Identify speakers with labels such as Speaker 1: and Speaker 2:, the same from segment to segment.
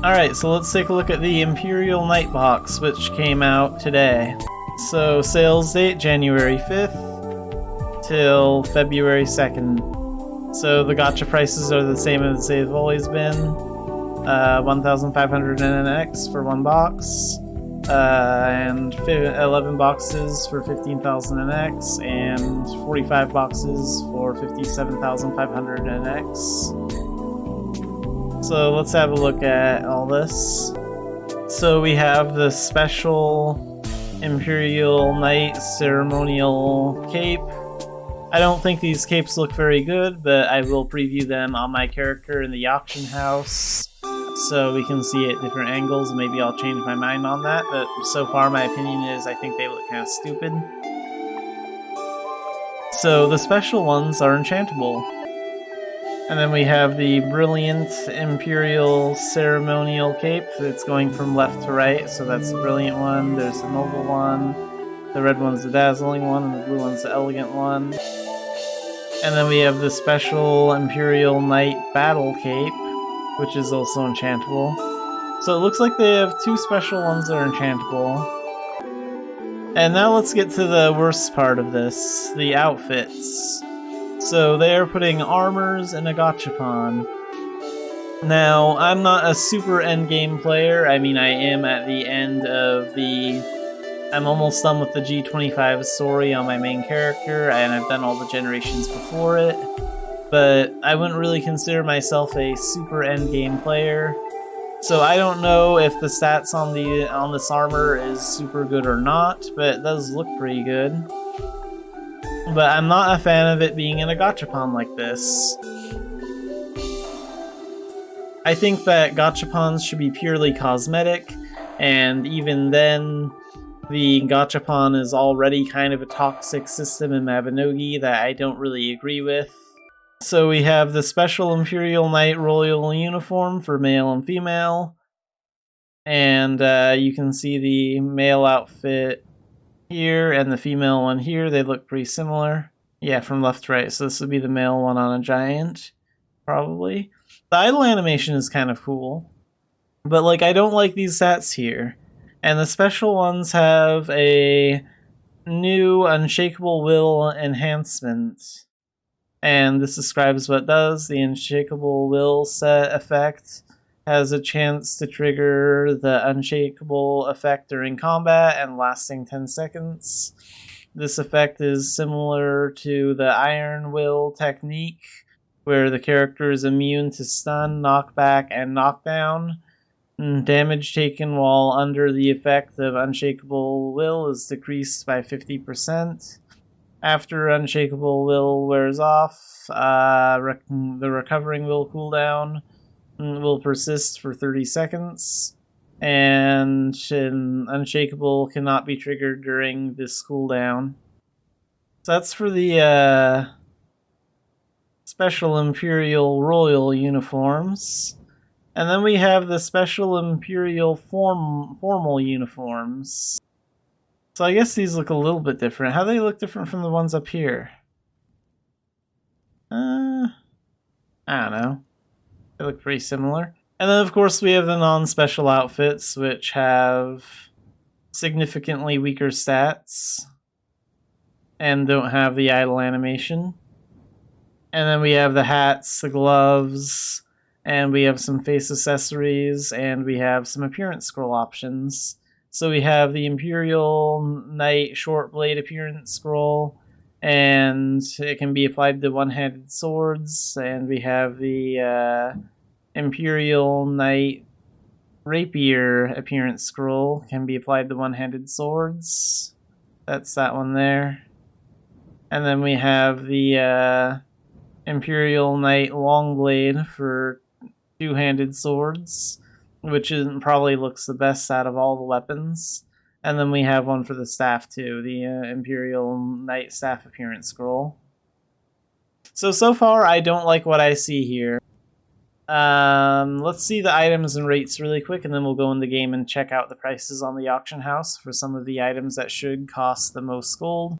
Speaker 1: Alright, so let's take a look at the Imperial Knight Box, which came out today. So, sales date January 5th till February 2nd. So, the gacha prices are the same as they've always been. 1,500 NX for one box, and 11 boxes for 15,000 NX, and 45 boxes for 57,500 NX. So let's have a look at all this. So we have the special Imperial Knight ceremonial cape. I don't think these capes look very good, but I will preview them on my character in the auction house so we can see it at different angles. Maybe I'll change my mind on that, but so far my opinion is I think they look kind of stupid. So the special ones are enchantable. And then we have the brilliant Imperial ceremonial cape that's going from left to right, so that's the brilliant one. There's the noble one, the red one's the dazzling one, and the blue one's the elegant one. And then we have the special Imperial Knight battle cape, which is also enchantable. So it looks like they have two special ones that are enchantable. And now let's get to the worst part of this, the outfits. So they are putting armors in a gachapon. Now, I'm not a super endgame player. I mean, I am at the end of the... I'm almost done with the G25 story on my main character, and I've done all the generations before it. But I wouldn't really consider myself a super endgame player. So I don't know if the stats on this armor is super good or not, but it does look pretty good. But I'm not a fan of it being in a gachapon like this. I think that gachapons should be purely cosmetic, and even then, the gachapon is already kind of a toxic system in Mabinogi that I don't really agree with. So we have the special Imperial Knight Royal uniform for male and female, and you can see the male outfit here and the female one here. They look pretty similar. Yeah, from left to right. So this would be the male one on a giant, probably. The idle animation is kind of cool, but like I don't like these stats here. And the special ones have a new Unshakable Will enhancement. And this describes what it does. The Unshakable Will set effect has a chance to trigger the Unshakable effect during combat and lasting 10 seconds. This effect is similar to the Iron Will technique, where the character is immune to stun, knockback, and knockdown. Damage taken while under the effect of Unshakable Will is decreased by 50%. After Unshakable Will wears off, the Recovering Will cooldown will persist for 30 seconds, and Unshakable cannot be triggered during this cooldown. So that's for the special Imperial Royal uniforms. And then we have the special Imperial formal uniforms. So I guess these look a little bit different. How do they look different from the ones up here? I don't know. They look pretty similar. And then of course we have the non-special outfits, which have significantly weaker stats and don't have the idle animation. And then we have the hats, the gloves, and we have some face accessories, and we have some appearance scroll options. So we have the Imperial Knight short blade appearance scroll, and it can be applied to one-handed swords, and we have the Imperial Knight rapier appearance scroll, can be applied to one-handed swords. That's that one there. And then we have the Imperial Knight long blade for two-handed swords, which probably looks the best out of all the weapons. And then we have one for the staff too, the Imperial Knight staff appearance scroll. So far I don't like what I see here. Let's see the items and rates really quick, and then we'll go in the game and check out the prices on the auction house for some of the items that should cost the most gold.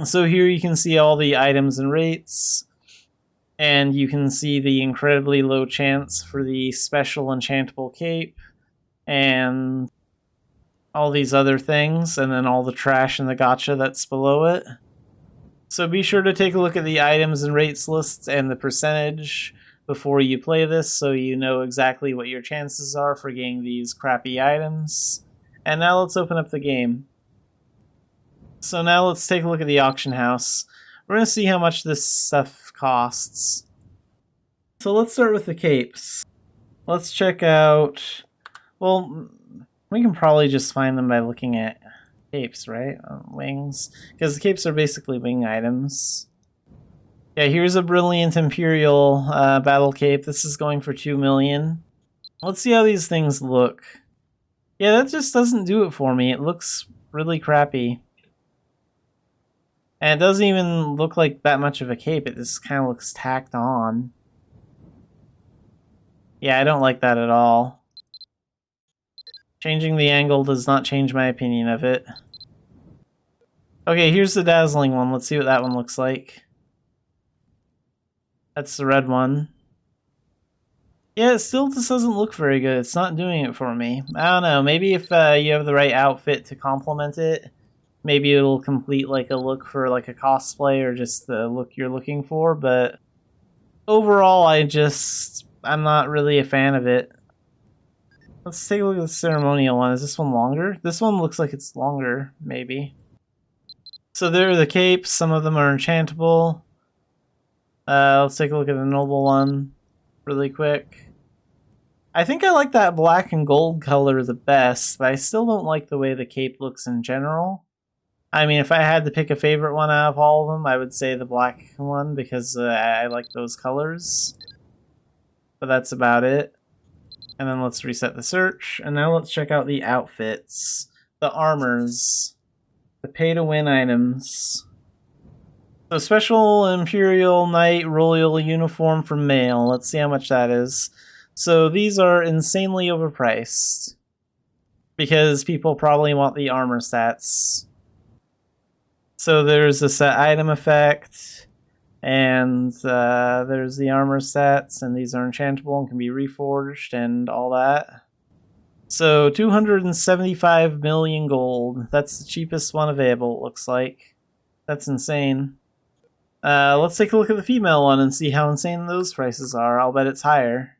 Speaker 1: So here you can see all the items and rates. And you can see the incredibly low chance for the special enchantable cape and all these other things, and then all the trash in the gacha that's below it. So be sure to take a look at the items and rates lists and the percentage before you play this so you know exactly what your chances are for getting these crappy items. And now let's open up the game. So now let's take a look at the auction house. We're going to see how much this stuff costs. So let's start with the capes. Let's check out... Well, we can probably just find them by looking at capes, right? Wings. Because the capes are basically wing items. Yeah, here's a brilliant Imperial battle cape. This is going for 2 million. Let's see how these things look. Yeah, that just doesn't do it for me. It looks really crappy. And it doesn't even look like that much of a cape. It just kind of looks tacked on. Yeah, I don't like that at all. Changing the angle does not change my opinion of it. Okay, here's the dazzling one. Let's see what that one looks like. That's the red one. Yeah, it still just doesn't look very good. It's not doing it for me. I don't know. Maybe if you have the right outfit to complement it, maybe it'll complete like a look for like a cosplay or just the look you're looking for. But overall, I'm not really a fan of it. Let's take a look at the ceremonial one. Is this one longer? This one looks like it's longer, maybe. So there are the capes. Some of them are enchantable. Let's take a look at the noble one really quick. I think I like that black and gold color the best, but I still don't like the way the cape looks in general. I mean, if I had to pick a favorite one out of all of them, I would say the black one because I like those colors. But that's about it. And then let's reset the search. And now let's check out the outfits, the armors, the pay-to-win items. So special Imperial Knight Royal uniform for male. Let's see how much that is. So these are insanely overpriced because people probably want the armor stats. So there's a set item effect, and there's the armor stats, and these are enchantable and can be reforged and all that. So 275 million gold. That's the cheapest one available, it looks like. That's insane. Let's take a look at the female one and see how insane those prices are. I'll bet it's higher.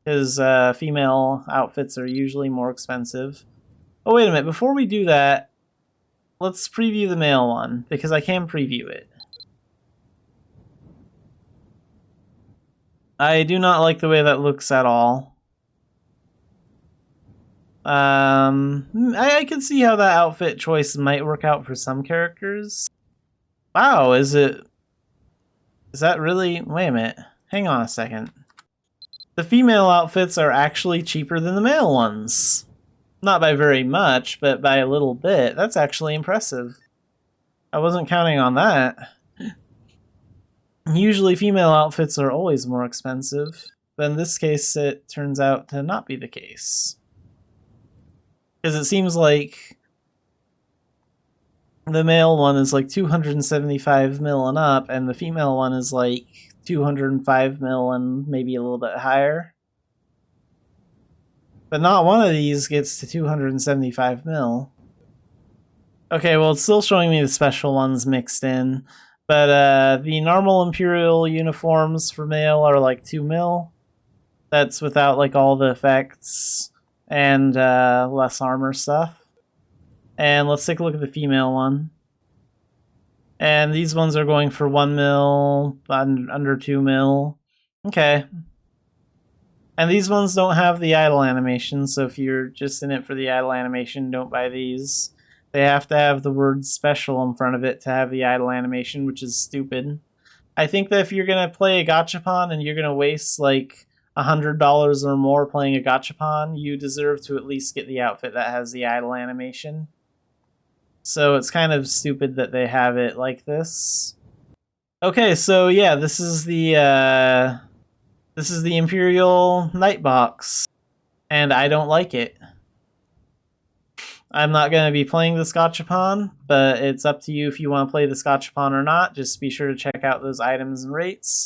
Speaker 1: Because female outfits are usually more expensive. Oh, wait a minute. Before we do that, let's preview the male one, because I can preview it. I do not like the way that looks at all. I can see how that outfit choice might work out for some characters. Wow, is that really... Wait a minute. Hang on a second. The female outfits are actually cheaper than the male ones. Not by very much, but by a little bit. That's actually impressive. I wasn't counting on that. Usually female outfits are always more expensive, but in this case it turns out to not be the case. Because it seems like the male one is like 275 mil and up, and the female one is like 205 mil and maybe a little bit higher. But not one of these gets to 275 mil. Okay, well, it's still showing me the special ones mixed in. But the normal Imperial uniforms for male are like 2 mil. That's without like all the effects and less armor stuff. And let's take a look at the female one. And these ones are going for 1 mil, under 2 mil. Okay. And these ones don't have the idle animation, so if you're just in it for the idle animation, don't buy these. They have to have the word special in front of it to have the idle animation, which is stupid. I think that if you're going to play a gachapon and you're going to waste like $100 or more playing a gachapon, you deserve to at least get the outfit that has the idle animation. So it's kind of stupid that they have it like this. Okay, so yeah, this is the Imperial Knight Box, and I don't like it. I'm not going to be playing this gachapon, but it's up to you if you want to play this gachapon or not. Just be sure to check out those items and rates.